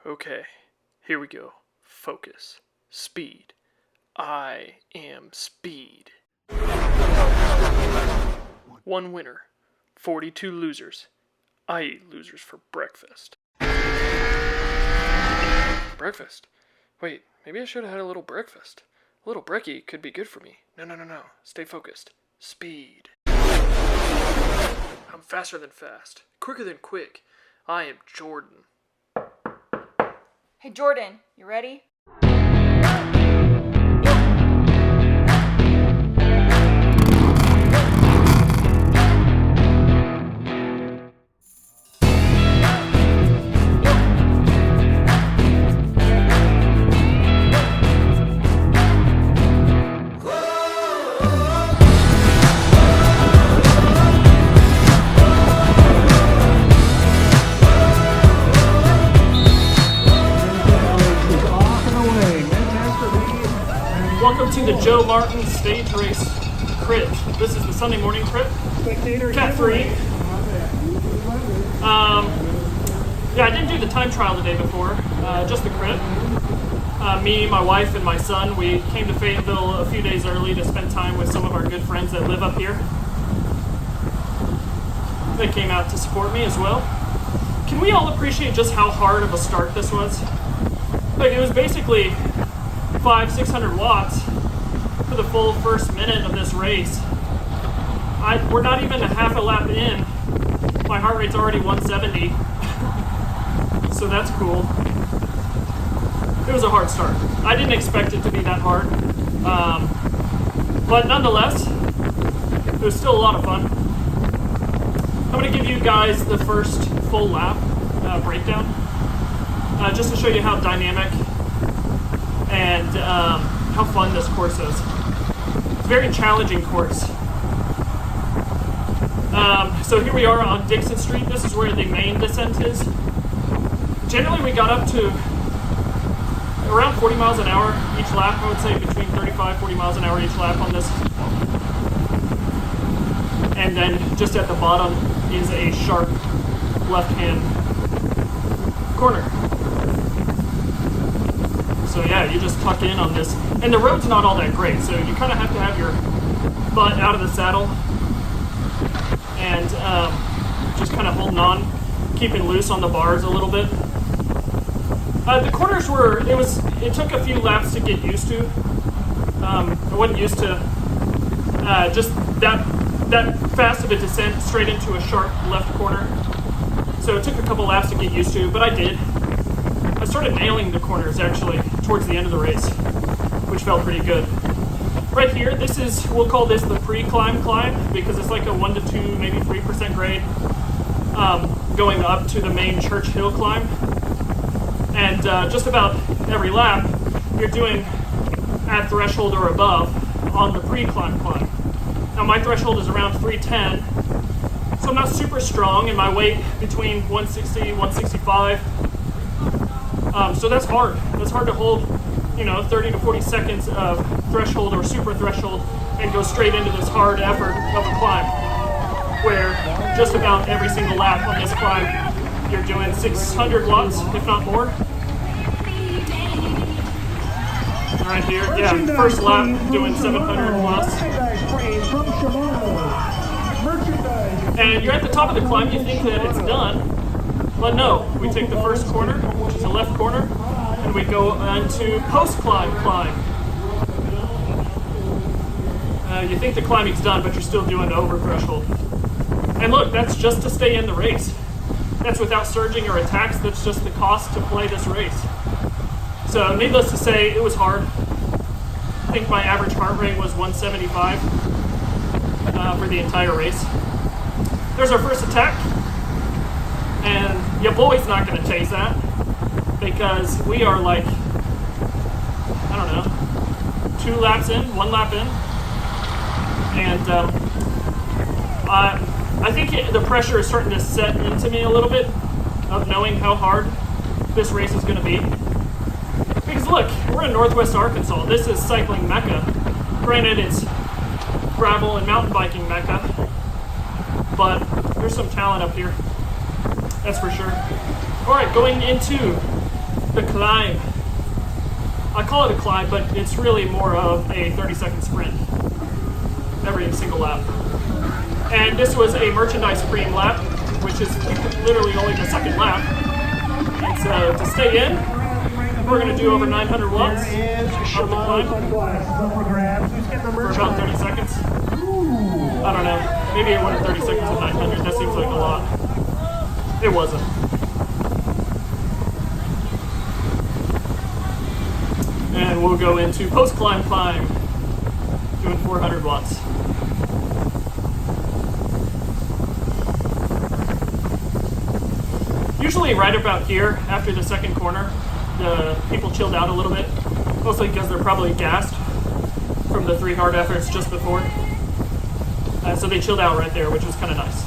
Okay, here we go. Focus. Speed. I am speed. 1 winner. 42 losers. I eat losers for breakfast. Breakfast? Wait, maybe I should have had a little breakfast. A little brekkie could be good for me. No. Stay focused. Speed. I'm faster than fast. Quicker than quick. I am Jordan. Hey Jordan, you ready? Welcome to the Joe Martin Stage Race Crit. This is the Sunday morning crit. Cat free. I didn't do the time trial the day before, just the crit. Me, my wife, and my son, we came to Fayetteville a few days early to spend time with some of our good friends that live up here. They came out to support me as well. Can we all appreciate just how hard of a start this was? Like, it was basically 500-600 watts for the full first minute of this race. We're not even a half a lap in. My heart rate's already 170. So that's cool. It was a hard start. I didn't expect it to be that hard. But nonetheless, it was still a lot of fun. I'm going to give you guys the first full lap breakdown, just to show you how dynamic and how fun this course is. It's a very challenging course. So here we are on Dickson Street. This is where the main descent is. Generally we got up to around 40 miles an hour each lap. I would say between 35-40 miles an hour each lap on this. And then just at the bottom is a sharp left-hand corner. So yeah, you just tuck in on this. And the road's not all that great, so you kind of have to have your butt out of the saddle and just kind of holding on, keeping loose on the bars a little bit. The corners it took a few laps to get used to. I wasn't used to just that fast of a descent straight into a sharp left corner. So it took a couple laps to get used to, but I did. I started nailing the corners actually towards the end of the race, which felt pretty good. Right here, we'll call this the pre-climb because it's like a 1 to 2, maybe 3% grade going up to the main Church Hill climb. And just about every lap, you're doing at threshold or above on the pre-climb. Now my threshold is around 310, so I'm not super strong, and my weight between 160 and 165. So that's hard. That's hard to hold, 30 to 40 seconds of threshold or super threshold and go straight into this hard effort of a climb, where just about every single lap on this climb, you're doing 600 watts, if not more. Right here, yeah, first lap doing 700 plus. And you're at the top of the climb, you think that it's done, but no, we take the first corner, which is a left corner, and we go into post-climb. You think the climbing's done, but you're still doing over threshold. And look, that's just to stay in the race. That's without surging or attacks, that's just the cost to play this race. So needless to say, it was hard. I think my average heart rate was 175 for the entire race. There's our first attack. And your boy's not going to chase that because we are like, 2 laps in, 1 lap in. And I think the pressure is starting to set into me a little bit of knowing how hard this race is going to be. Because look, we're in Northwest Arkansas. This is cycling mecca. Granted, it's gravel and mountain biking mecca, but there's some talent up here. That's for sure. All right, going into the climb. I call it a climb, but it's really more of a 30-second sprint every single lap. And this was a merchandise cream lap, which is literally only the second lap. And so to stay in, we're going to do over 900 watts of the climb for about 30 seconds. I don't know, maybe it wasn't 30 seconds of 900, that seems like a lot. It wasn't. And we'll go into post-climb climb, doing 400 watts. Usually right about here, after the second corner, the people chilled out a little bit, mostly because they're probably gassed from the 3 hard efforts just before. So they chilled out right there, which was kind of nice.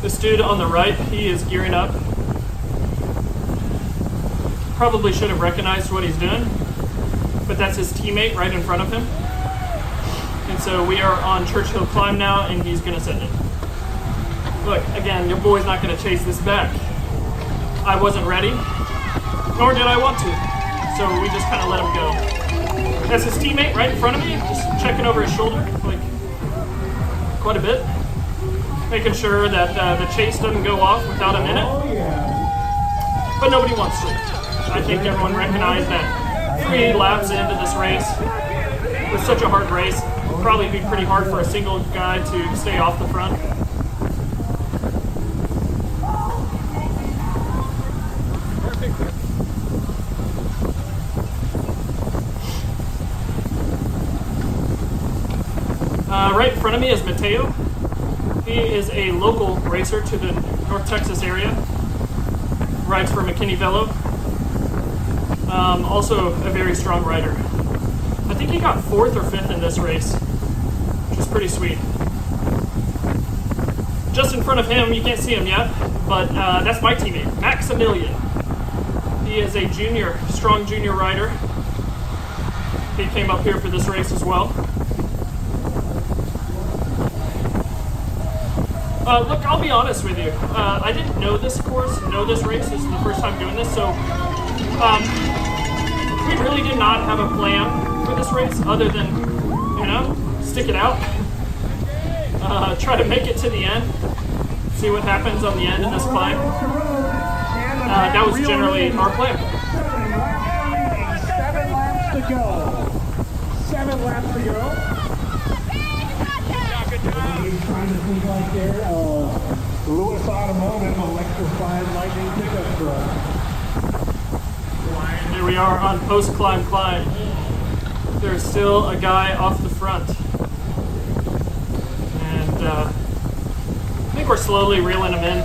This dude on the right, he is gearing up. Probably should have recognized what he's doing, but that's his teammate right in front of him. And so we are on Churchill Climb now, and he's gonna send it. Look, again, your boy's not gonna chase this back. I wasn't ready, nor did I want to. So we just kind of let him go. That's his teammate right in front of me, just checking over his shoulder, like quite a bit. Making sure that the chase doesn't go off without him in it. But nobody wants to. I think everyone recognized that 3 laps into this race, with such a hard race, it'll probably be pretty hard for a single guy to stay off the front. Right in front of me is Mateo. He is a local racer to the North Texas area. Rides for McKinney Velo. Also a very strong rider. I think he got 4th or 5th in this race, which is pretty sweet. Just in front of him, you can't see him yet, but that's my teammate, Maximilian. He is a junior, strong junior rider. He came up here for this race as well. Look, I'll be honest with you. I didn't know this course, know this race. This is the first time doing this, so we really did not have a plan for this race other than, you know, stick it out. Try to make it to the end. See what happens on the end of this climb. That was generally our plan. 7 laps to go. 7 laps to go. Trying to think like they're Lewis Automotive electrified lightning pickup truck. Here we are on post-climb climb. There's still a guy off the front. And I think we're slowly reeling him in.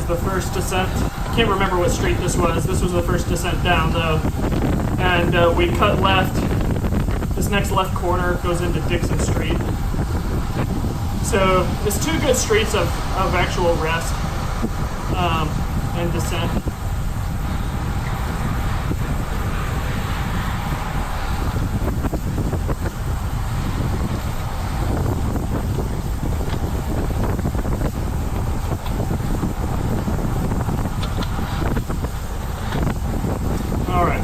The first descent. I can't remember what street this was. This was the first descent down though. And we cut left. This next left corner goes into Dickson Street. So there's 2 good streets of actual rest and descent.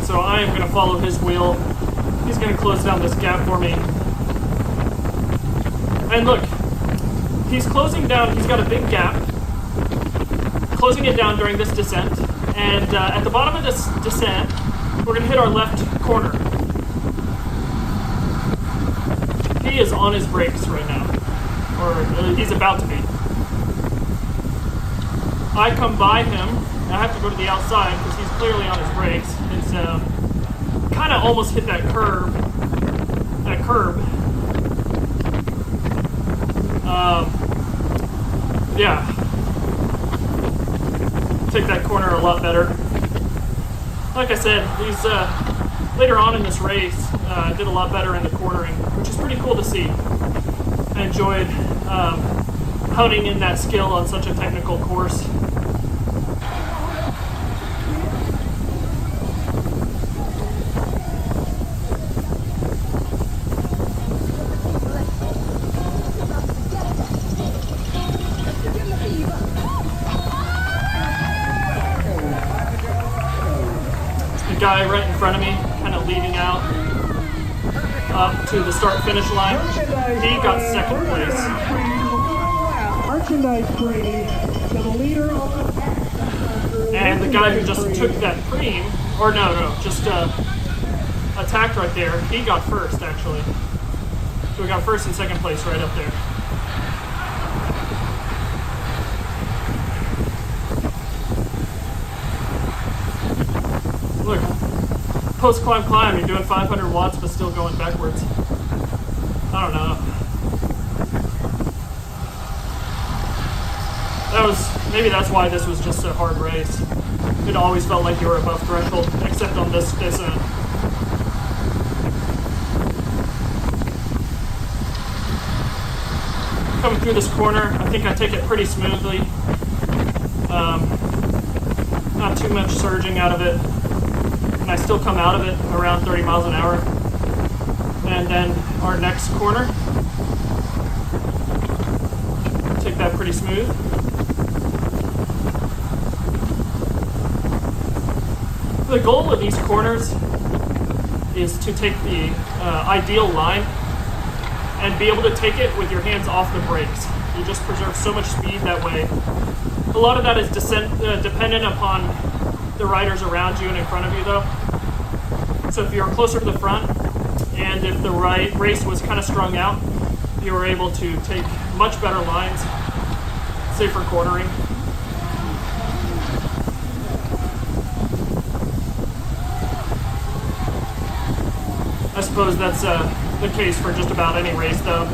So I am going to follow his wheel. He's going to close down this gap for me. And look, he's closing down, he's got a big gap, closing it down during this descent. And at the bottom of this descent, we're going to hit our left corner. He is on his brakes right now, or he's about to be. I come by him, I have to go to the outside because he's clearly on his brakes. And so, kind of almost hit that curb. yeah, take that corner a lot better. Like I said, these later on in this race, I did a lot better in the cornering, which is pretty cool to see. I enjoyed honing in that skill on such a technical course. The guy right in front of me, kind of leading out up to the start-finish line, he got second place. Merchandise free to the leader of the And the guy who just took that preem, or no, just attacked right there, he got first actually. So we got first and second place right up there. Look, post-climb, you're doing 500 watts but still going backwards. I don't know. Maybe that's why this was just a hard race. It always felt like you were above threshold, except on this descent. Coming through this corner, I think I take it pretty smoothly. Not too much surging out of it. And I still come out of it around 30 miles an hour. And then our next corner, take that pretty smooth. The goal of these corners is to take the ideal line and be able to take it with your hands off the brakes. You just preserve so much speed that way. A lot of that is dependent upon the riders around you and in front of you though. So if you're closer to the front and if the race was kind of strung out, you were able to take much better lines, safer cornering. I suppose that's the case for just about any race though.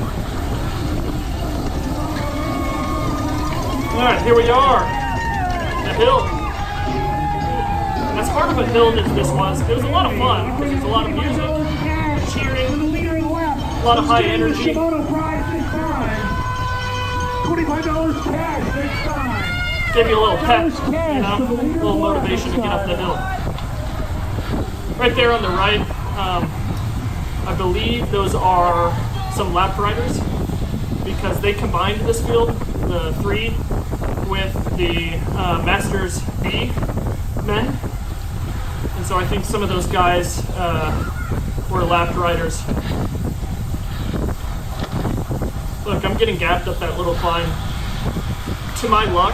Alright, here we are. The hill. As hard of a hill as this was, it was a lot of fun because there's a lot of music, cheering, a lot of high energy. $25 cash next time. Give you a little pep, you know, a little motivation to get up the hill. Right there on the right, I believe those are some lap riders because they combined this field, the 3, with the Masters B men. And so I think some of those guys were lap riders. Look, I'm getting gapped up that little climb. To my luck,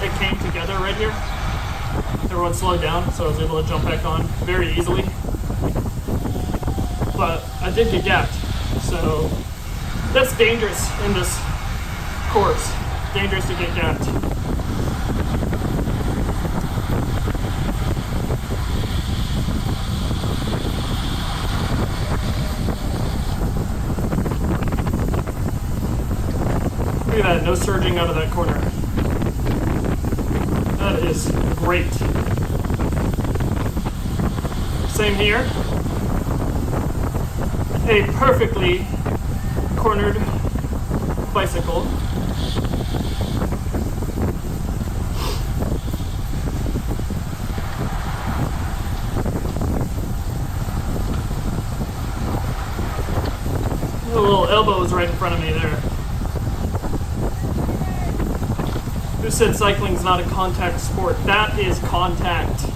it came together right here. Everyone slowed down, so I was able to jump back on very easily. But I did get gapped, so that's dangerous in this course. Dangerous to get gapped. Look at that, no surging out of that corner. That is great. Same here. A perfectly cornered bicycle. The little elbows right in front of me there. Who said cycling's not a contact sport? That is contact.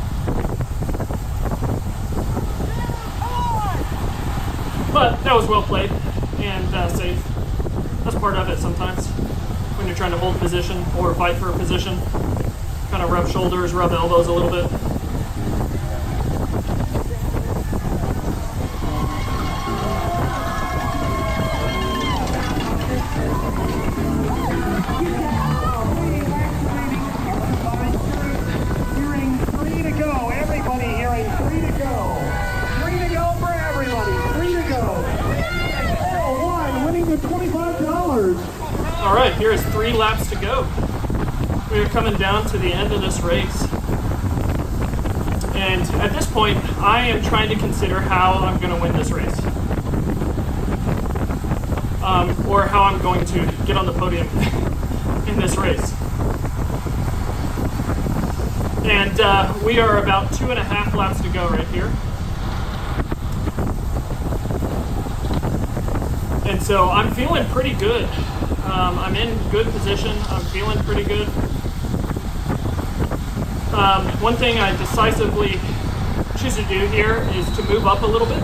But that was well played and safe. That's part of it sometimes when you're trying to hold position or fight for a position. Kind of rub shoulders, rub elbows a little bit. $25. All right, here's 3 laps to go. We are coming down to the end of this race. And at this point, I am trying to consider how I'm going to win this race. Or how I'm going to get on the podium in this race. And we are about 2.5 laps to go right here. And so I'm feeling pretty good. I'm in good position. I'm feeling pretty good. One thing I decisively choose to do here is to move up a little bit,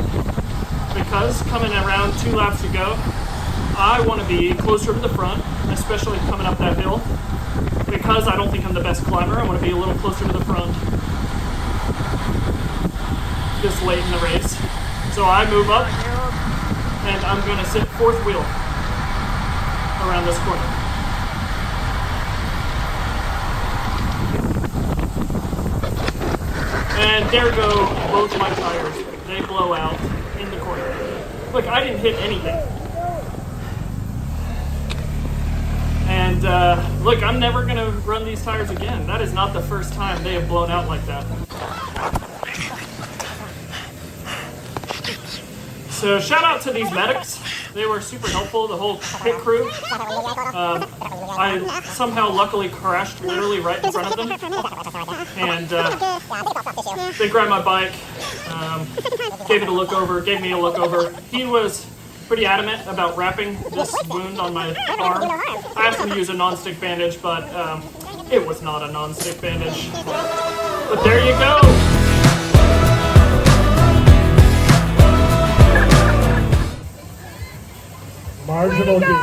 because coming around 2 laps to go, I want to be closer to the front, especially coming up that hill. Because I don't think I'm the best climber, I want to be a little closer to the front this late in the race. So I move up, and I'm going to sit 4th wheel around this corner. And there go both my tires. They blow out in the corner. Look, I didn't hit anything. And look, I'm never going to run these tires again. That is not the first time they have blown out like that. So shout out to these medics. They were super helpful, the whole pit crew. I somehow luckily crashed literally right in front of them. And they grabbed my bike, gave me a look over. He was pretty adamant about wrapping this wound on my arm. I asked him to use a non-stick bandage, but it was not a non-stick bandage. But there you go. Marginal gain.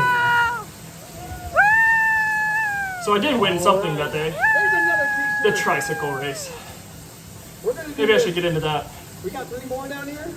So I did win something that day. The tricycle race. Maybe I should get into that. We got 3 more down here?